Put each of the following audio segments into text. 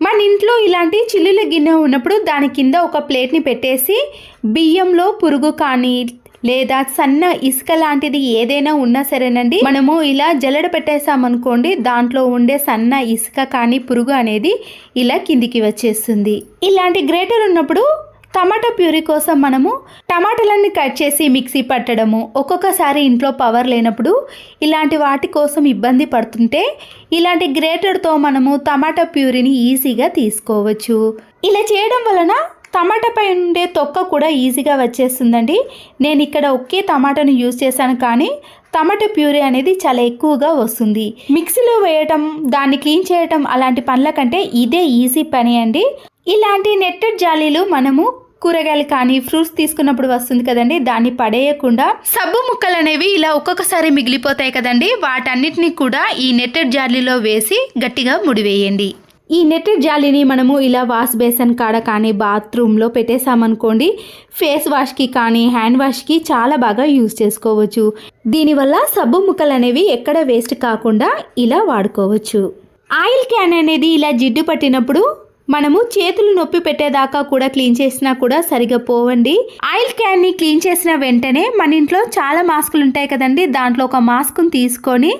మన ఇంట్లో ఇలాంటి చిల్లుల గిన్నె ఉన్నప్పుడు దాని కింద ఒక ప్లేట్ని పెట్టేసి బియ్యంలో పురుగు కానీ లేదా సన్న ఇసుక లాంటిది ఏదైనా ఉన్నా సరేనండి, మనము ఇలా జల్లెడ పెట్టేసామనుకోండి, దాంట్లో ఉండే సన్న ఇసుక కానీ పురుగు అనేది ఇలా కిందికి వచ్చేస్తుంది. ఇలాంటి గ్రేటర్ ఉన్నప్పుడు టమాటా ప్యూరీ కోసం మనము టమాటాలన్నీ కట్ చేసి మిక్సీ పట్టడము, ఒక్కొక్కసారి ఇంట్లో పవర్ లేనప్పుడు ఇలాంటి వాటి కోసం ఇబ్బంది పడుతుంటే ఇలాంటి గ్రేటర్తో మనము టమాటా ప్యూరీని ఈజీగా తీసుకోవచ్చు. ఇలా చేయడం వలన టమాటాపై ఉండే తొక్క కూడా ఈజీగా వచ్చేస్తుందండి. నేను ఇక్కడ ఒకే టమాటాను యూజ్ చేశాను, కానీ టమాటా ప్యూరీ అనేది చాలా ఎక్కువగా వస్తుంది. మిక్సీలో వేయటం, దాన్ని క్లీన్ చేయటం అలాంటి పనుల కంటే ఇదే ఈజీ పని అండి. ఇలాంటి నెట్టెడ్ జాలీలు మనము కూరగాయలు కానీ ఫ్రూట్స్ తీసుకున్నప్పుడు వస్తుంది కదండి, దాన్ని పడేయకుండా సబ్బు ముక్కలు అనేవి ఇలా ఒక్కొక్కసారి మిగిలిపోతాయి కదండి, వాటన్నిటిని కూడా ఈ నెట్టెడ్ జాలీలో వేసి గట్టిగా ముడివేయండి. ఈ నెట్టెడ్ జాలీని మనము ఇలా వాష్ బేసిన్ కాడ కానీ బాత్రూంలో పెట్టేసామనుకోండి, ఫేస్ వాష్కి కానీ హ్యాండ్ వాష్కి చాలా బాగా యూజ్ చేసుకోవచ్చు. దీనివల్ల సబ్బు ముక్కలు అనేవి ఎక్కడ వేస్ట్ కాకుండా ఇలా వాడుకోవచ్చు. ఆయిల్ క్యాన్ అనేది ఇలా జిడ్డు పట్టినప్పుడు మనము చేతులు నొప్పి పెట్టేదాకా కూడా క్లీన్ చేసినా కూడా సరిగా పోవండి. ఆయిల్ క్యాన్ని క్లీన్ చేసిన వెంటనే మన ఇంట్లో చాలా మాస్కులు ఉంటాయి కదండి, దాంట్లో ఒక మాస్క్ని తీసుకొని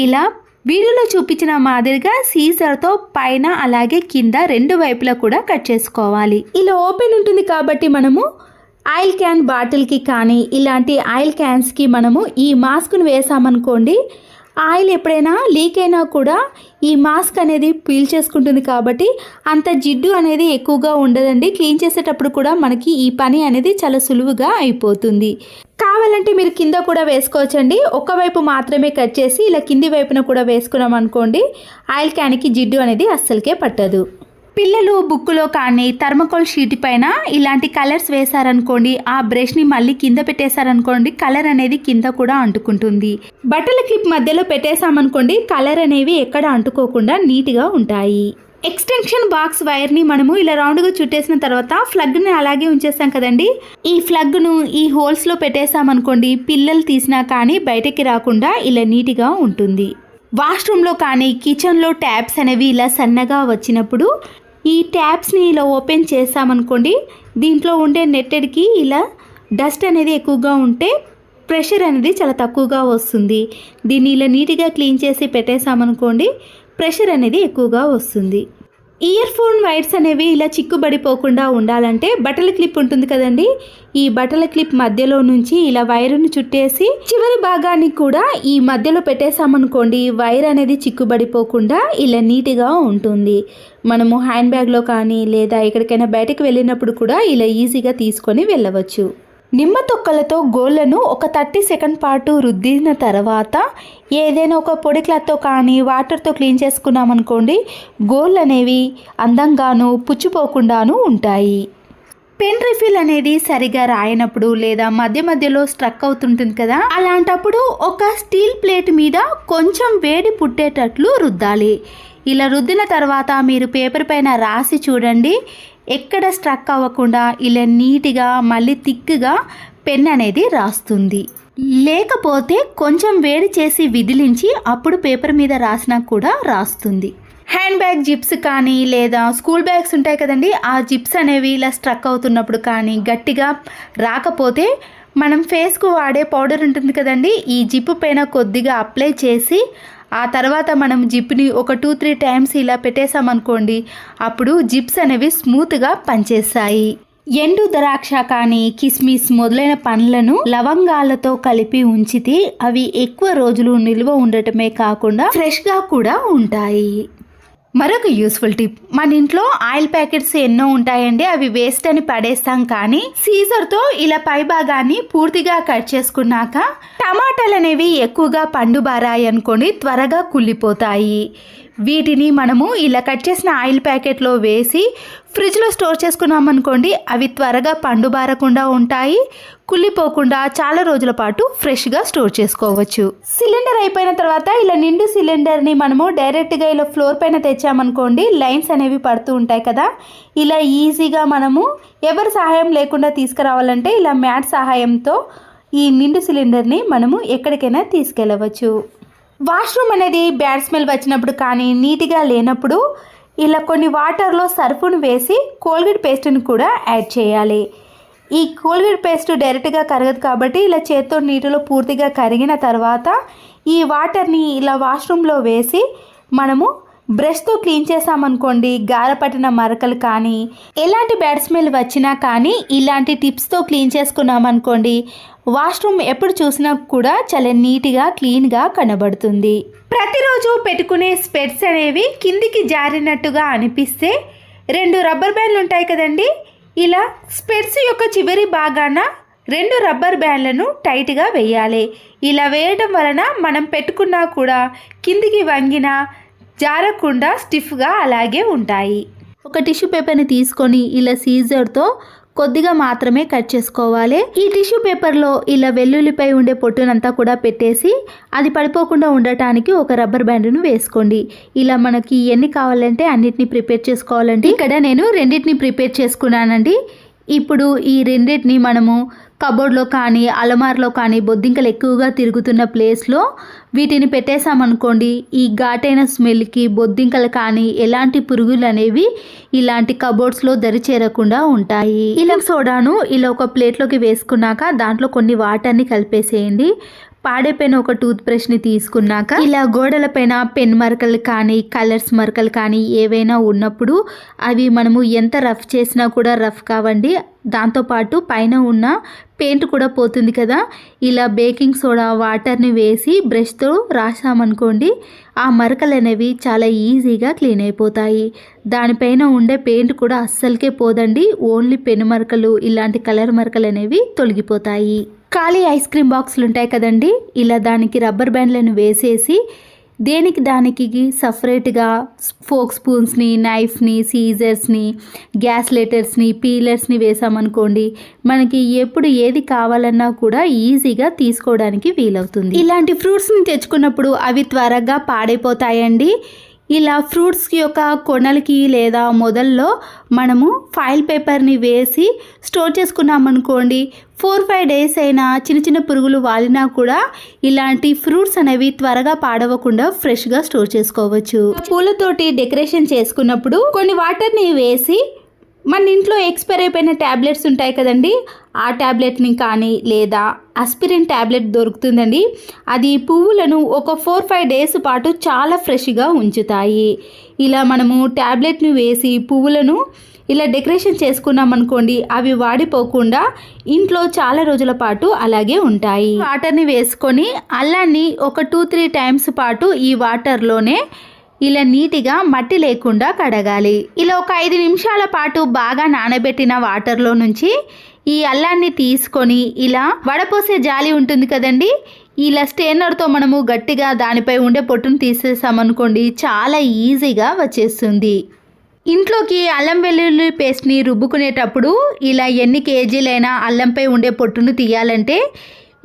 ఇలా వీడియోలో చూపించిన మాదిరిగా సీజర్తో పైన అలాగే కింద రెండు వైపులా కూడా కట్ చేసుకోవాలి. ఇలా ఓపెన్ ఉంటుంది కాబట్టి మనము ఆయిల్ క్యాన్ బాటిల్కి కానీ ఇలాంటి ఆయిల్ క్యాన్స్కి మనము ఈ మాస్క్ను వేసామనుకోండి, ఆయిల్ ఎప్పుడైనా లీక్ అయినా కూడా ఈ మాస్క్ అనేది పీల్ చేసుకుంటుంది కాబట్టి అంత జిడ్డు అనేది ఎక్కువగా ఉండదండి. క్లీన్ చేసేటప్పుడు కూడా మనకి ఈ పని అనేది చాలా సులువుగా అయిపోతుంది. కావాలంటే మీరు కింద కూడా వేసుకోవచ్చండి. ఒకవైపు మాత్రమే కట్ చేసి ఇలా కింది వైపున కూడా వేసుకున్నాం అనుకోండి, ఆయిల్ క్యాన్కి జిడ్డు అనేది అస్సలకే పట్టదు. పిల్లలు బుక్కులో కానీ థర్మకోల్ షీట్ పైన ఇలాంటి కలర్స్ వేశారనుకోండి, ఆ బ్రష్ని మళ్ళీ కింద పెట్టేశారనుకోండి, కలర్ అనేది కింద కూడా అంటుకుంటుంది. బట్టల క్లిప్ మధ్యలో పెట్టేశామనుకోండి, కలర్ అనేవి ఎక్కడ అంటుకోకుండా నీట్గా ఉంటాయి. ఎక్స్టెన్షన్ బాక్స్ వైర్ని మనము ఇలా రౌండ్గా చుట్టేసిన తర్వాత ప్లగ్ని అలాగే ఉంచేస్తాం కదండి, ఈ ప్లగ్ను ఈ హోల్స్లో పెట్టేసామనుకోండి, పిల్లలు తీసినా కానీ బయటకి రాకుండా ఇలా నీట్గా ఉంటుంది. వాష్రూమ్లో కానీ కిచెన్లో ట్యాప్స్ అనేవి ఇలా సన్నగా వచ్చినప్పుడు ఈ ట్యాప్స్ని ఇలా ఓపెన్ చేసామనుకోండి, దీంట్లో ఉండే నెట్టెడ్కి ఇలా డస్ట్ అనేది ఎక్కువగా ఉంటే ప్రెషర్ అనేది చాలా తక్కువగా వస్తుంది. దీన్ని ఇలా నీట్గా క్లీన్ చేసి పెట్టేసామనుకోండి, ప్రెషర్ అనేది ఎక్కువగా వస్తుంది. ఇయర్ ఫోన్ వైర్స్ అనేవి ఇలా చిక్కుబడిపోకుండా ఉండాలంటే బట్టల క్లిప్ ఉంటుంది కదండి, ఈ బట్టల క్లిప్ మధ్యలో నుంచి ఇలా వైరును చుట్టేసి చివరి భాగాన్ని కూడా ఈ మధ్యలో పెట్టేసామనుకోండి, వైర్ అనేది చిక్కుబడిపోకుండా ఇలా నీట్గా ఉంటుంది. మనము హ్యాండ్ బ్యాగ్లో కానీ లేదా ఎక్కడికైనా బయటకు వెళ్ళినప్పుడు కూడా ఇలా ఈజీగా తీసుకొని వెళ్ళవచ్చు. నిమ్మ తొక్కలతో గోళ్ళను ఒక 30 సెకండ్ పాటు రుద్దిన తర్వాత ఏదైనా ఒక పొడి క్లాత్తో కానీ వాటర్తో క్లీన్ చేసుకున్నామనుకోండి, గోళ్ళు అనేవి అందంగాను పుచ్చిపోకుండాను ఉంటాయి. పెన్ రిఫిల్ అనేది సరిగా రాయనప్పుడు లేదా మధ్య మధ్యలో స్ట్రక్ అవుతుంటుంది కదా, అలాంటప్పుడు ఒక స్టీల్ ప్లేట్ మీద కొంచెం వేడి పుట్టేటట్లు రుద్దాలి. ఇలా రుద్దిన తర్వాత మీరు పేపర్ పైన రాసి చూడండి, ఎక్కడ స్ట్రక్ అవ్వకుండా ఇలా నీట్గా మళ్ళీ థిక్గా పెన్ అనేది రాస్తుంది. లేకపోతే కొంచెం వేడి చేసి విదిలించి అప్పుడు పేపర్ మీద రాసినా కూడా రాస్తుంది. హ్యాండ్ బ్యాగ్ జిప్స్ కానీ లేదా స్కూల్ బ్యాగ్స్ ఉంటాయి కదండి, ఆ జిప్స్ అనేవి ఇలా స్ట్రక్ అవుతున్నప్పుడు కానీ గట్టిగా రాకపోతే మనం ఫేస్కు వాడే పౌడర్ ఉంటుంది కదండి, ఈ జిప్ పైన కొద్దిగా అప్లై చేసి ఆ తర్వాత మనం జిప్ని ఒక 2-3 టైమ్స్ ఇలా పెట్టేసామనుకోండి, అప్పుడు జిప్స్ అనేవి స్మూత్గా పనిచేస్తాయి. ఎండు ద్రాక్ష కానీ కిస్మిస్ మొదలైన పండ్లను లవంగాలతో కలిపి ఉంచితే అవి ఎక్కువ రోజులు నిల్వ ఉండటమే కాకుండా ఫ్రెష్గా కూడా ఉంటాయి. మరొక యూస్ఫుల్ టిప్, మన ఇంట్లో ఆయిల్ ప్యాకెట్స్ ఎన్నో ఉంటాయండి, అవి వేస్ట్ అని పడేస్తాం. కానీ సీజర్తో ఇలా పై భాగాన్ని పూర్తిగా కట్ చేసుకున్నాక టమాటాలు అనేవి ఎక్కువగా పండు బారాయి అనుకోండి, త్వరగా కుళ్ళిపోతాయి. వీటిని మనము ఇలా కట్ చేసిన ఆయిల్ ప్యాకెట్లో వేసి ఫ్రిడ్జ్లో స్టోర్ చేసుకున్నామనుకోండి, అవి త్వరగా పండు బారకుండా ఉంటాయి, కుళ్ళిపోకుండా చాలా రోజుల పాటు ఫ్రెష్గా స్టోర్ చేసుకోవచ్చు. సిలిండర్ అయిపోయిన తర్వాత ఇలా నిండు సిలిండర్ని మనము డైరెక్ట్గా ఇలా ఫ్లోర్ పైన తెచ్చామనుకోండి, లైన్స్ అనేవి పడుతూ ఉంటాయి కదా, ఇలా ఈజీగా మనము ఎవరి సహాయం లేకుండా తీసుకురావాలంటే ఇలా మ్యాట్ సహాయంతో ఈ నిండు సిలిండర్ని మనము ఎక్కడికైనా తీసుకెళ్ళవచ్చు. వాష్రూమ్ అనేది బ్యాడ్ స్మెల్ వచ్చినప్పుడు కానీ నీట్గా లేనప్పుడు ఇలా కొన్ని వాటర్లో సర్ఫును వేసి కోల్గేట్ పేస్ట్ని కూడా యాడ్ చేయాలి. ఈ కోల్గేట్ పేస్ట్ డైరెక్ట్గా కరగదు కాబట్టి ఇలా చేత్తో నీటిలో పూర్తిగా కరిగిన తర్వాత ఈ వాటర్ని ఇలా వాష్రూమ్లో వేసి మనము బ్రష్తో క్లీన్ చేసామనుకోండి, గారపట్టిన మరకలు కానీ ఎలాంటి బ్యాడ్ స్మెల్ వచ్చినా కానీ ఇలాంటి టిప్స్తో క్లీన్ చేసుకున్నామనుకోండి, వాష్రూమ్ ఎప్పుడు చూసినా కూడా చాలా నీట్గా క్లీన్గా కనబడుతుంది. ప్రతిరోజు పెట్టుకునే స్పెట్స్ అనేవి కిందికి జారినట్టుగా అనిపిస్తే 2 రబ్బర్ బ్యాండ్లు ఉంటాయి కదండి, ఇలా స్పెట్స్ యొక్క చివరి భాగాన 2 రబ్బర్ బ్యాండ్లను టైట్గా వేయాలి. ఇలా వేయడం వలన మనం పెట్టుకున్నా కూడా కిందికి వంగిన జారకుండా స్టిఫ్గా అలాగే ఉంటాయి. ఒక టిష్యూ పేపర్ని తీసుకొని ఇలా సీజర్తో కొద్దిగా మాత్రమే కట్ చేసుకోవాలి. ఈ టిష్యూ పేపర్లో ఇలా వెల్లుల్లిపై ఉండే పొట్టునంతా కూడా పెట్టేసి అది పడిపోకుండా ఉండటానికి ఒక రబ్బర్ బ్యాండ్ను వేసుకోండి. ఇలా మనకి ఎన్ని కావాలంటే అన్నిటిని ప్రిపేర్ చేసుకోవాలంటే ఇక్కడ నేను 2 ప్రిపేర్ చేసుకున్నానండి. ఇప్పుడు ఈ 2 మనము కబోర్డ్లో కానీ అలమార్లో కానీ బొద్దింకలు ఎక్కువగా తిరుగుతున్న ప్లేస్లో వీటిని పెట్టేసామనుకోండి, ఈ ఘాటైన స్మెల్కి బొద్దింకలు కానీ ఎలాంటి పురుగులు అనేవి ఇలాంటి కబోర్డ్స్లో దరి చేరకుండా ఉంటాయి. ఇలా సోడాను ఇలా ఒక ప్లేట్లోకి వేసుకున్నాక దాంట్లో కొన్ని వాటర్ని కలిపేసేయండి. పాడైపోయిన ఒక టూత్ బ్రష్ని తీసుకున్నాక ఇలా గోడలపైన పెన్ మరకలు కానీ కలర్స్ మరకలు కానీ ఏవైనా ఉన్నప్పుడు అవి మనము ఎంత రఫ్ చేసినా కూడా రఫ్ కావండి, దాంతోపాటు పైన ఉన్న పెయింట్ కూడా పోతుంది కదా. ఇలా బేకింగ్ సోడా వాటర్ని వేసి బ్రష్తో రాసామనుకోండి, ఆ మరకలు అనేవి చాలా ఈజీగా క్లీన్ అయిపోతాయి. దానిపైన ఉండే పెయింట్ కూడా అస్సలకే పోదండి, ఓన్లీ పెన్ మరకలు ఇలాంటి కలర్ మరకలు అనేవి తొలగిపోతాయి. ఖాళీ ఐస్ క్రీమ్ బాక్సులు ఉంటాయి కదండి, ఇలా దానికి రబ్బర్ బ్యాండ్లను వేసేసి దేనికి దానికి సపరేట్గా ఫోక్ స్పూన్స్ని, నైఫ్ని, సీజర్స్ని, గ్యాస్ లైటర్స్ని, పీలర్స్ని వేసామనుకోండి, మనకి ఎప్పుడు ఏది కావాలన్నా కూడా ఈజీగా తీసుకోవడానికి వీలవుతుంది. ఇలాంటి ఫ్రూట్స్ని తెచ్చుకున్నప్పుడు అవి త్వరగా పాడైపోతాయండి. ఇలా ఫ్రూట్స్ యొక్క కొనలకి లేదా మొదల్లో మనము ఫాయిల్ పేపర్ని వేసి స్టోర్ చేసుకున్నామనుకోండి, 4-5 డేస్ అయినా చిన్న చిన్న పురుగులు వాలినా కూడా ఇలాంటి ఫ్రూట్స్ అనేవి త్వరగా పాడవకుండా ఫ్రెష్గా స్టోర్ చేసుకోవచ్చు. పూలతోటి డెకరేషన్ చేసుకున్నప్పుడు కొన్ని వాటర్ని వేసి మన ఇంట్లో ఎక్స్పైర్ అయిపోయిన ట్యాబ్లెట్స్ ఉంటాయి కదండి, ఆ ట్యాబ్లెట్ని కానీ లేదా అస్పిరిన్ ట్యాబ్లెట్ దొరుకుతుందండి, అది పువ్వులను ఒక 4-5 డేస్ పాటు చాలా ఫ్రెష్గా ఉంచుతాయి. ఇలా మనము ట్యాబ్లెట్ని వేసి పువ్వులను ఇలా డెకరేషన్ చేసుకున్నాం అనుకోండి, అవి వాడిపోకుండా ఇంట్లో చాలా రోజుల పాటు అలాగే ఉంటాయి. వాటర్ని వేసుకొని అల్లాన్ని ఒక 2-3 టైమ్స్ పాటు ఈ వాటర్లోనే ఇలా నీట్గా మట్టి లేకుండా కడగాలి. ఇలా ఒక 5 నిమిషాల పాటు బాగా నానబెట్టిన వాటర్లో నుంచి ఈ అల్లాన్ని తీసుకొని ఇలా వడపోసే జాలి ఉంటుంది కదండి, ఇలా స్టెయినర్తో మనము గట్టిగా దానిపై ఉండే పొట్టును తీసేసామనుకోండి, చాలా ఈజీగా వచ్చేస్తుంది. ఇంట్లోకి అల్లం వెల్లుల్లి పేస్ట్ని రుబ్బుకునేటప్పుడు ఇలా ఎన్ని కేజీలైనా అల్లంపై ఉండే పొట్టును తీయాలంటే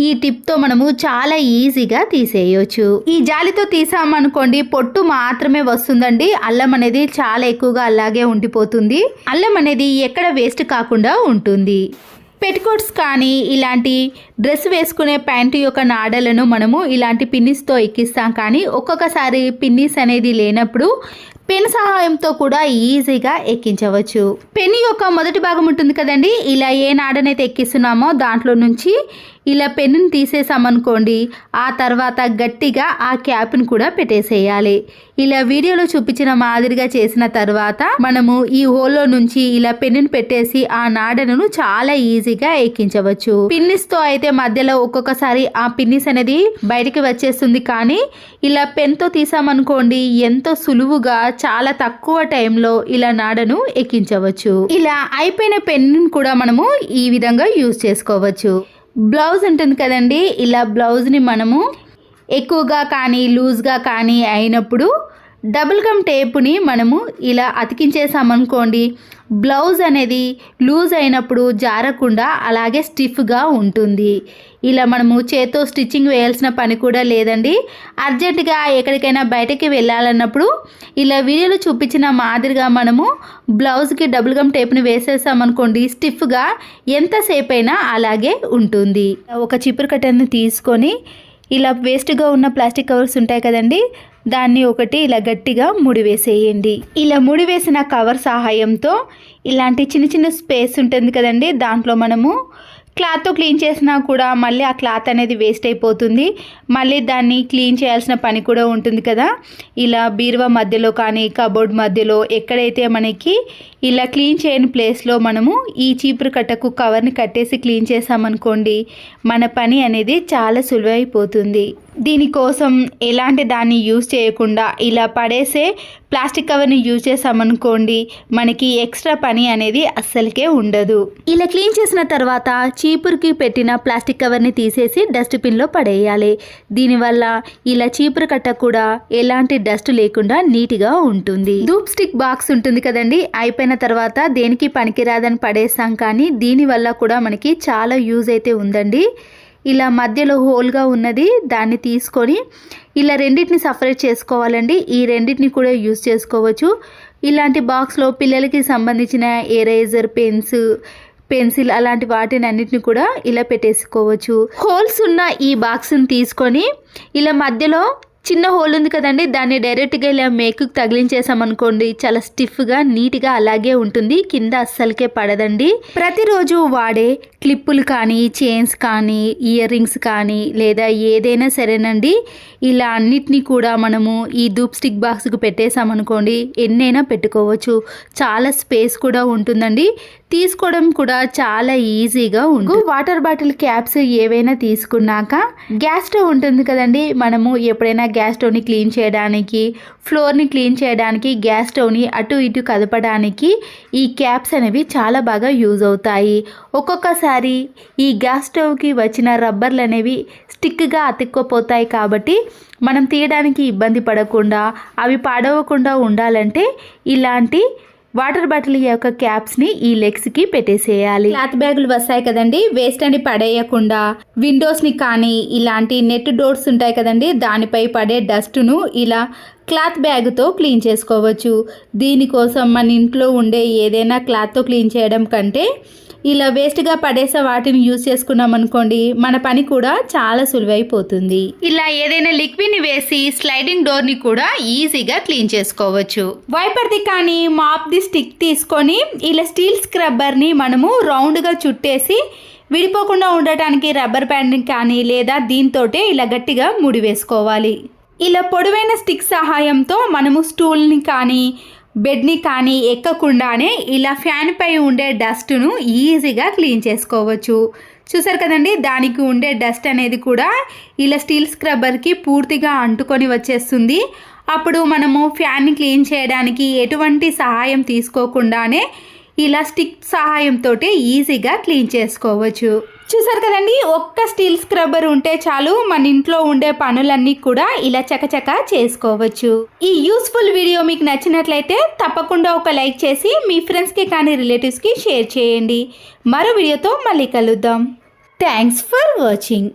ఈ టిప్తో మనము చాలా ఈజీగా తీసేయచ్చు. ఈ జాలితో తీసామనుకోండి పొట్టు మాత్రమే వస్తుందండి, అల్లం అనేది చాలా ఎక్కువగా అలాగే ఉండిపోతుంది. అల్లం అనేది ఎక్కడ వేస్ట్ కాకుండా ఉంటుంది. పెటికోట్స్ కానీ ఇలాంటి డ్రెస్ వేసుకునే ప్యాంటు యొక్క నాడలను మనము ఇలాంటి పిన్నిస్తో ఎక్కిస్తాం, కానీ ఒక్కొక్కసారి పిన్నిస్ అనేది లేనప్పుడు పెన్ సహాయంతో కూడా ఈజీగా ఎక్కించవచ్చు. పెన్ యొక్క మొదటి భాగం ఉంటుంది కదండి, ఇలా ఏ నాడనైతే ఎక్కిస్తున్నామో దాంట్లో నుంచి ఇలా పెన్నుని తీసేసామనుకోండి, ఆ తర్వాత గట్టిగా ఆ క్యాప్ని కూడా పెట్టేసేయాలి. ఇలా వీడియోలో చూపించిన మాదిరిగా చేసిన తర్వాత మనము ఈ హోల్లో నుంచి ఇలా పెన్నుని పెట్టేసి ఆ నాడను చాలా ఈజీగా ఎక్కించవచ్చు. పిన్నిస్తో అయితే మధ్యలో ఒక్కొక్కసారి ఆ పిన్నిస్ అనేది బయటికి వచ్చేస్తుంది, కానీ ఇలా పెన్తో తీసామనుకోండి ఎంతో సులువుగా చాలా తక్కువ టైంలో ఇలా నాడను ఎక్కించవచ్చు. ఇలా అయిపోయిన పెన్ను కూడా మనము ఈ విధంగా యూజ్ చేసుకోవచ్చు. బ్లౌజ్ ఉంటుంది కదండి, ఇలా బ్లౌజ్ని మనము ఎక్కువగా కానీ లూజ్గా కానీ అయినప్పుడు డబుల్ గమ్ టేపుని మనము ఇలా అతికించేసామనుకోండి, బ్లౌజ్ అనేది లూజ్ అయినప్పుడు జారకుండా అలాగే స్టిఫ్గా ఉంటుంది. ఇలా మనము చేత్తో స్టిచ్చింగ్ వేయాల్సిన పని కూడా లేదండి. అర్జెంటుగా ఎక్కడికైనా బయటకి వెళ్ళాలన్నప్పుడు ఇలా వీడియోలో చూపించిన మాదిరిగా మనము బ్లౌజ్కి డబుల్ గమ్ టేప్ని వేసేసామనుకోండి, స్టిఫ్గా ఎంతసేపు అయినా అలాగే ఉంటుంది. ఒక చీపురు కట్టర్ని తీసుకొని ఇలా వేస్ట్గా ఉన్న ప్లాస్టిక్ కవర్స్ ఉంటాయి కదండి, దాన్ని ఒకటి ఇలా గట్టిగా ముడివేసేయండి. ఇలా ముడివేసిన కవర్ సహాయంతో ఇలాంటి చిన్న చిన్న స్పేస్ ఉంటుంది కదండి, దాంట్లో మనము క్లాత్తో క్లీన్ చేసినా కూడా మళ్ళీ ఆ క్లాత్ అనేది వేస్ట్ అయిపోతుంది, మళ్ళీ దాన్ని క్లీన్ చేయాల్సిన పని కూడా ఉంటుంది కదా. ఇలా బీరువా మధ్యలో కానీ కబోర్డ్ మధ్యలో ఎక్కడైతే మనకి ఇలా క్లీన్ చేయని ప్లేస్లో మనము ఈ చీపురు కట్టకు కవర్ని కట్టేసి క్లీన్ చేసామనుకోండి, మన పని అనేది చాలా సులువైపోతుంది. దీనికోసం ఎలాంటి దాన్ని యూజ్ చేయకుండా ఇలా పడేసే ప్లాస్టిక్ కవర్ని యూజ్ చేసామనుకోండి, మనకి ఎక్స్ట్రా పని అనేది అస్సలకే ఉండదు. ఇలా క్లీన్ చేసిన తర్వాత చీపురుకి పెట్టిన ప్లాస్టిక్ కవర్ని తీసేసి డస్ట్బిన్లో పడేయాలి. దీనివల్ల ఇలా చీపురు కట్ట కూడా ఎలాంటి డస్ట్ లేకుండా నీట్గా ఉంటుంది. ధూప్ స్టిక్ బాక్స్ ఉంటుంది కదండి, అయిపోయిన తర్వాత దేనికి పనికిరాదని పడేస్తాం, కానీ దీనివల్ల కూడా మనకి చాలా యూజ్ అయితే ఉందండి. ఇలా మధ్యలో హోల్గా ఉన్నది దాన్ని తీసుకొని ఇలా రెండింటిని సపరేట్ చేసుకోవాలండి. ఈ రెండింటిని కూడా యూజ్ చేసుకోవచ్చు. ఇలాంటి బాక్స్లో పిల్లలకి సంబంధించిన ఎరేజర్, పెన్సిల్ అలాంటి వాటిని అన్నిటిని కూడా ఇలా పెట్టేసుకోవచ్చు. హోల్స్ ఉన్న ఈ బాక్స్ని తీసుకొని ఇలా మధ్యలో చిన్న హోల్ ఉంది కదండి, దాన్ని డైరెక్ట్గా ఇలా మేకుకి తగిలించేసామనుకోండి, చాలా స్టిఫ్గా నీట్గా అలాగే ఉంటుంది, కింద అస్సలకే పడదండి. ప్రతిరోజు వాడే క్లిప్పులు కానీ, చైన్స్ కానీ, ఇయర్ రింగ్స్ కానీ లేదా ఏదైనా సరేనండి, ఇలా అన్నిటినీ కూడా మనము ఈ ధూప్ స్టిక్ బాక్స్కి పెట్టేసామనుకోండి, ఎన్నైనా పెట్టుకోవచ్చు. చాలా స్పేస్ కూడా ఉంటుందండి, తీసుకోవడం కూడా చాలా ఈజీగా ఉంటుంది. వాటర్ బాటిల్ క్యాప్స్ ఏవైనా తీసుకున్నాక గ్యాస్ స్టవ్ ఉంటుంది కదండి, మనము ఎప్పుడైనా గ్యాస్ స్టవ్ని క్లీన్ చేయడానికి, ఫ్లోర్ని క్లీన్ చేయడానికి, గ్యాస్ స్టవ్ని అటు ఇటు కదపడానికి ఈ క్యాప్స్ అనేవి చాలా బాగా యూజ్ అవుతాయి. ఒక్కొక్కసారి ఈ గ్యాస్ స్టవ్కి వచ్చిన రబ్బర్లు అనేవి స్టిక్గా అతుక్కుపోతాయి, కాబట్టి మనం తీయడానికి ఇబ్బంది పడకుండా అవి పాడవకుండా ఉండాలంటే ఇలాంటి వాటర్ బాటిల్ యొక్క క్యాప్స్ని ఈ లెగ్స్కి పెట్టేసేయాలి. క్లాత్ బ్యాగులు వస్తాయి కదండి, వేస్ట్ అని పడేయకుండా విండోస్ని కానీ ఇలాంటి నెట్ డోర్స్ ఉంటాయి కదండి, దానిపై పడే డస్ట్ను ఇలా క్లాత్ బ్యాగ్తో క్లీన్ చేసుకోవచ్చు. దీనికోసం మన ఇంట్లో ఉండే ఏదైనా క్లాత్తో క్లీన్ చేయడం కంటే ఇలా వేస్ట్గా పడేసే వాటిని యూజ్ చేసుకున్నాం అనుకోండి, మన పని కూడా చాలా సులువైపోతుంది. ఇలా ఏదైనా లిక్విడ్ని వేసి స్లైడింగ్ డోర్ని కూడా ఈజీగా క్లీన్ చేసుకోవచ్చు. వైపర్ది కానీ మాప్ది స్టిక్ తీసుకొని ఇలా స్టీల్ స్క్రబ్బర్ని మనము రౌండ్గా చుట్టేసి విడిపోకుండా ఉండటానికి రబ్బర్ బ్యాండ్ని కానీ లేదా దీంతోటే ఇలా గట్టిగా ముడి వేసుకోవాలి. ఇలా పొడవైన స్టిక్ సహాయంతో మనము స్టూల్ని కానీ బెడ్ని కానీ ఎక్కకుండానే ఇలా ఫ్యాన్ పై ఉండే డస్ట్ను ఈజీగా క్లీన్ చేసుకోవచ్చు. చూసారు కదండి, దానికి ఉండే డస్ట్ అనేది కూడా ఇలా స్టీల్ స్క్రబ్బర్కి పూర్తిగా అంటుకొని వచ్చేస్తుంది. అప్పుడు మనము ఫ్యాన్ని క్లీన్ చేయడానికి ఎటువంటి సహాయం తీసుకోకుండానే ఇలా స్టిక్ సహాయంతో ఈజీగా క్లీన్ చేసుకోవచ్చు. చూసారు కదండి, ఒక్క స్టీల్ స్క్రబ్బర్ ఉంటే చాలు, మన ఇంట్లో ఉండే పనులన్నీ కూడా ఇలా చకచక చేసుకోవచ్చు. ఈ యూస్ఫుల్ వీడియో మీకు నచ్చినట్లయితే తప్పకుండా ఒక లైక్ చేసి మీ ఫ్రెండ్స్కి కానీ రిలేటివ్స్కి షేర్ చేయండి. మరో వీడియోతో మళ్ళీ కలుద్దాం. Thanks for watching.